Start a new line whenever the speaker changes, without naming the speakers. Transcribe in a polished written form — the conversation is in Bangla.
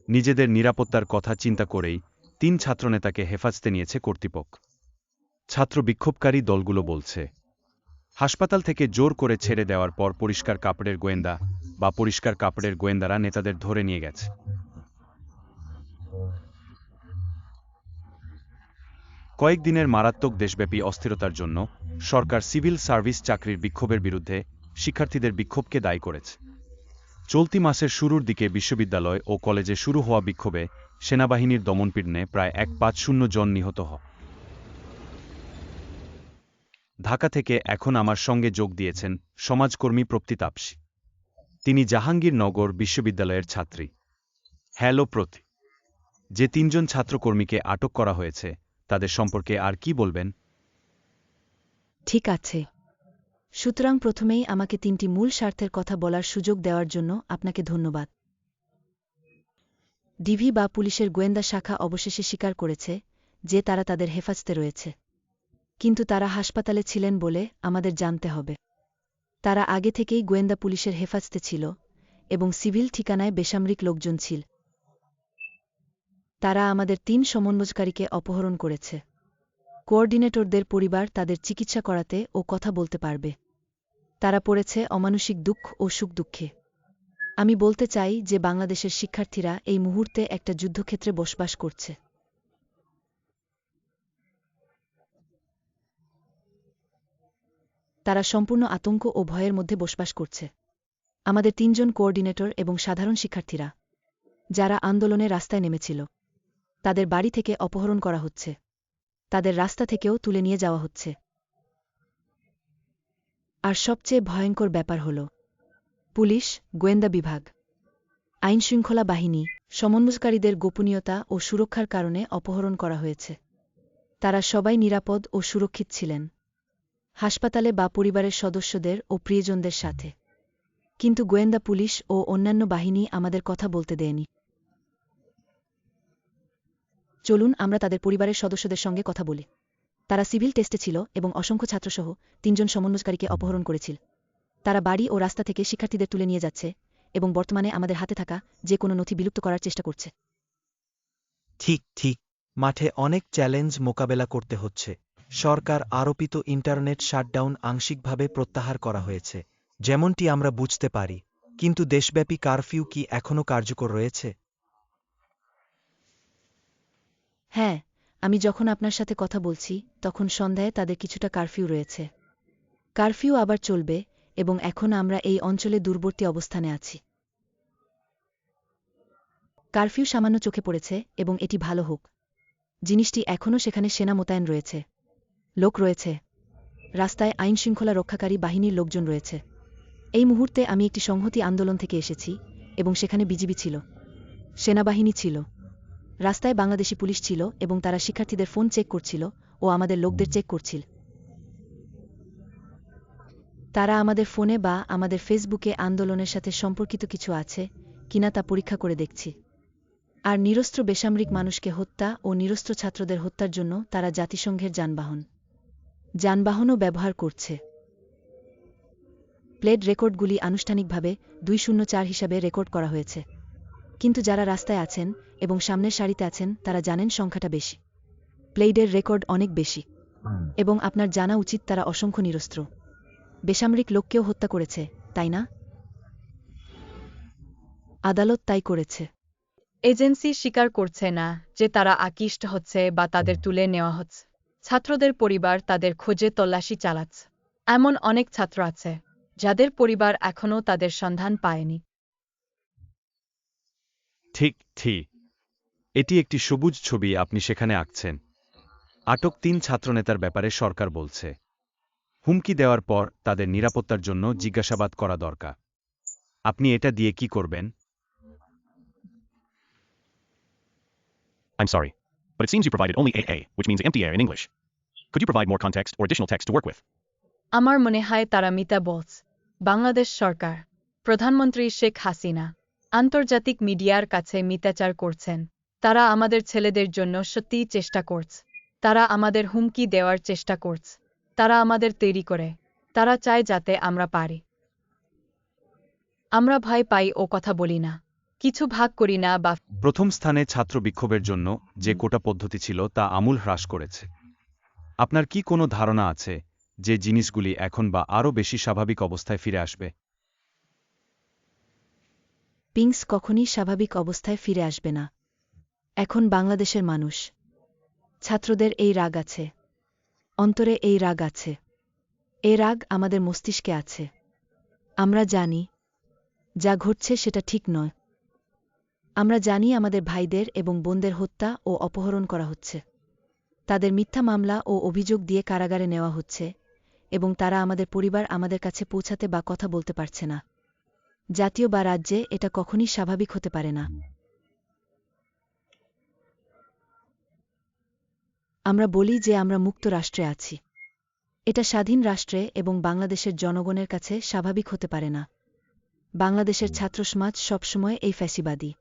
নিজেদের নিরাপত্তার কথা চিন্তা করেই 3 ছাত্রনেতাকে হেফাজতে নিয়েছে কর্তৃপক্ষ। ছাত্র বিক্ষোভকারী দলগুলো বলছে, হাসপাতাল থেকে জোর করে ছেড়ে দেওয়ার পর পরিষ্কার কাপড়ের গোয়েন্দারা নেতাদের ধরে নিয়ে গেছে। কয়েকদিনের মারাত্মক দেশব্যাপী অস্থিরতার জন্য সরকার সিভিল সার্ভিস চাকরির বিক্ষোভের বিরুদ্ধে শিক্ষার্থীদের বিক্ষোভকে দায়ী করেছে। চলতি মাসের শুরুর দিকে বিশ্ববিদ্যালয় ও কলেজে শুরু হওয়া বিক্ষোভে সেনাবাহিনীর দমনপীড়নে প্রায় 150 জন নিহত হয়। ঢাকা থেকে এখন আমার সঙ্গে যোগ দিয়েছেন সমাজকর্মী প্রপ্তি তাপসী। তিনি জাহাঙ্গীরনগর বিশ্ববিদ্যালয়ের ছাত্রী। হ্যালো প্রতি, যে 3 জন ছাত্রকর্মীকে আটক করা হয়েছে তাদের সম্পর্কে আর কি বলবেন?
ঠিক আছে, সুতরাং প্রথমেই আমাকে 3টি মূল স্বার্থের কথা বলার সুযোগ দেওয়ার জন্য আপনাকে ধন্যবাদ। ডিবি বা পুলিশের গোয়েন্দা শাখা অবশেষে স্বীকার করেছে যে তারা তাদের হেফাজতে রয়েছে, কিন্তু তারা হাসপাতালে ছিলেন বলে আমাদের জানতে হবে। তারা আগে থেকেই গোয়েন্দা পুলিশের হেফাজতে ছিল এবং সিভিল ঠিকানায় বেসামরিক লোকজন ছিল। তারা আমাদের 3 সমন্বয়কারীকে অপহরণ করেছে। কোঅর্ডিনেটরদের পরিবার তাদের চিকিৎসা করাতে ও কথা বলতে পারবে। তারা পড়েছে অমানুষিক দুঃখ ও সুখ দুঃখে। আমি বলতে চাই যে বাংলাদেশের শিক্ষার্থীরা এই মুহূর্তে একটা যুদ্ধক্ষেত্রে বসবাস করছে। তারা সম্পূর্ণ আতঙ্ক ও ভয়ের মধ্যে বসবাস করছে। আমাদের 3 জন কোঅর্ডিনেটর এবং সাধারণ শিক্ষার্থীরা যারা আন্দোলনে রাস্তায় নেমেছিল, তাদের বাড়ি থেকে অপহরণ করা হচ্ছে, তাদের রাস্তা থেকেও তুলে নিয়ে যাওয়া হচ্ছে। আর সবচেয়ে ভয়ঙ্কর ব্যাপার হল, পুলিশ, গোয়েন্দা বিভাগ, আইনশৃঙ্খলা বাহিনী, সমন্বয়কারীদের গোপনীয়তা ও সুরক্ষার কারণে অপহরণ করা হয়েছে। তারা সবাই নিরাপদ ও সুরক্ষিত ছিলেন, হাসপাতালে বা পরিবারের সদস্যদের ও প্রিয়জনদের সাথে। কিন্তু গোয়েন্দা পুলিশ ও অন্যান্য বাহিনী আমাদের কথা বলতে দেয়নি। চলুন আমরা তাদের পরিবারের সদস্যদের সঙ্গে কথা বলি। তারা সিভিল টেস্টে ছিল এবং অসংখ্য ছাত্রসহ 3 জন সমন্বয়কারীকে অপহরণ করেছিল। তারা বাড়ি ও রাস্তা থেকে শিক্ষার্থীদের তুলে নিয়ে যাচ্ছে এবং বর্তমানে আমাদের হাতে থাকা যে কোনো নথি বিলুপ্ত করার চেষ্টা করছে।
ঠিক, মাঠে অনেক চ্যালেঞ্জ মোকাবেলা করতে হচ্ছে। সরকার আরোপিত ইন্টারনেট শাটডাউন আংশিকভাবে প্রত্যাহার করা হয়েছে, যেমনটি আমরা বুঝতে পারি, কিন্তু দেশব্যাপী কারফিউ কি এখনও কার্যকর রয়েছে?
হ্যাঁ, আমি যখন আপনার সাথে কথা বলছি তখন সন্ধ্যায় তাদের কিছুটা কারফিউ রয়েছে। কারফিউ আবার চলবে এবং এখন আমরা এই অঞ্চলে দূরবর্তী অবস্থানে আছি। কারফিউ সামান্য চোখে পড়েছে এবং এটি ভালো হোক। জিনিসটি এখনও সেখানে সেনা মোতায়েন রয়েছে, লোক রয়েছে, রাস্তায় আইনশৃঙ্খলা রক্ষাকারী বাহিনীর লোকজন রয়েছে। এই মুহূর্তে আমি একটি সংহতি আন্দোলন থেকে এসেছি এবং সেখানে বিজিবি ছিল, সেনাবাহিনী ছিল, রাস্তায় বাংলাদেশি পুলিশ ছিল এবং তারা শিক্ষার্থীদের ফোন চেক করছিল ও আমাদের লোকদের চেক করছিল। তারা আমাদের ফোনে বা আমাদের ফেসবুকে আন্দোলনের সাথে সম্পর্কিত কিছু আছে কিনা তা পরীক্ষা করে দেখছি। আর নিরস্ত্র বেসামরিক মানুষকে হত্যা ও নিরস্ত্র ছাত্রদের হত্যার জন্য তারা জাতিসংঘের যানবাহনও ব্যবহার করছে। প্লেড রেকর্ডগুলি আনুষ্ঠানিকভাবে 204 হিসাবে রেকর্ড করা হয়েছে, কিন্তু যারা রাস্তায় আছেন এবং সামনের সারিতে আছেন তারা জানেন সংখ্যাটা বেশি। প্লেডের রেকর্ড অনেক বেশি এবং আপনার জানা উচিত তারা অসংখ্য নিরস্ত্র বেসামরিক লোককেও হত্যা করেছে, তাই না? আদালত তাই করেছে।
এজেন্সি স্বীকার করছে না যে তারা আকৃষ্ট হচ্ছে বা তাদের তুলে নেওয়া হচ্ছে। ছাত্রদের পরিবার তাদের খোঁজে তল্লাশি চালাচ্ছে। এমন অনেক ছাত্র আছে যাদের পরিবার এখনও তাদের সন্ধান পায়নি।
ঠিক, এটি একটি সবুজ ছবি আপনি সেখানে আঁকছেন। আটক 3 ছাত্রনেতার ব্যাপারে সরকার বলছে, হুমকি দেওয়ার পর তাদের নিরাপত্তার জন্য জিজ্ঞাসাবাদ করা দরকার। আপনি এটা দিয়ে কি করবেন?
I'm sorry, but it seems you provided only AA, which means empty air in English. Could you provide more context or additional text to work with?
আমার মনে হয় তারা মিথ্যা বলছে। বাংলাদেশ সরকার, প্রধানমন্ত্রী শেখ হাসিনা আন্তর্জাতিক মিডিয়ার কাছে মিথ্যাচার করছেন। তারা আমাদের ছেলেদের জন্য সত্যিই চেষ্টা করছে। তারা আমাদের হুমকি দেওয়ার চেষ্টা করছে। তারা আমাদের তৈরি করে। তারা চায় যাতে আমরা পারি। আমরা ভয় পাই ও কথা বলি না। কিছু ভাগ করি না বা
প্রথম স্থানে ছাত্র বিক্ষোভের জন্য যে কোটা পদ্ধতি ছিল তা আমূল হ্রাস করেছে। আপনার কি কোনো ধারণা আছে যে জিনিসগুলি এখন বা আরও বেশি স্বাভাবিক অবস্থায় ফিরে আসবে?
পিংস কখনই স্বাভাবিক অবস্থায় ফিরে আসবে না। এখন বাংলাদেশের মানুষ, ছাত্রদের এই রাগ আছে, অন্তরে এই রাগ আছে, এই রাগ আমাদের মস্তিষ্কে আছে। আমরা জানি যা ঘটছে সেটা ঠিক নয়। আমরা জানি আমাদের ভাইদের এবং বোনদের হত্যা ও অপহরণ করা হচ্ছে, তাদের মিথ্যা মামলা ও অভিযোগ দিয়ে কারাগারে নেওয়া হচ্ছে, এবং তারা আমাদের পরিবার আমাদের কাছে পৌঁছাতে বা কথা বলতে পারছে না। জাতীয় বা রাজ্যে এটা কখনই স্বাভাবিক হতে পারে না। আমরা বলি যে আমরা মুক্ত রাষ্ট্রে আছি। এটা স্বাধীন রাষ্ট্রে এবং বাংলাদেশের জনগণের কাছে স্বাভাবিক হতে পারে না। বাংলাদেশের ছাত্রসমাজ সবসময় এই ফ্যাসিবাদী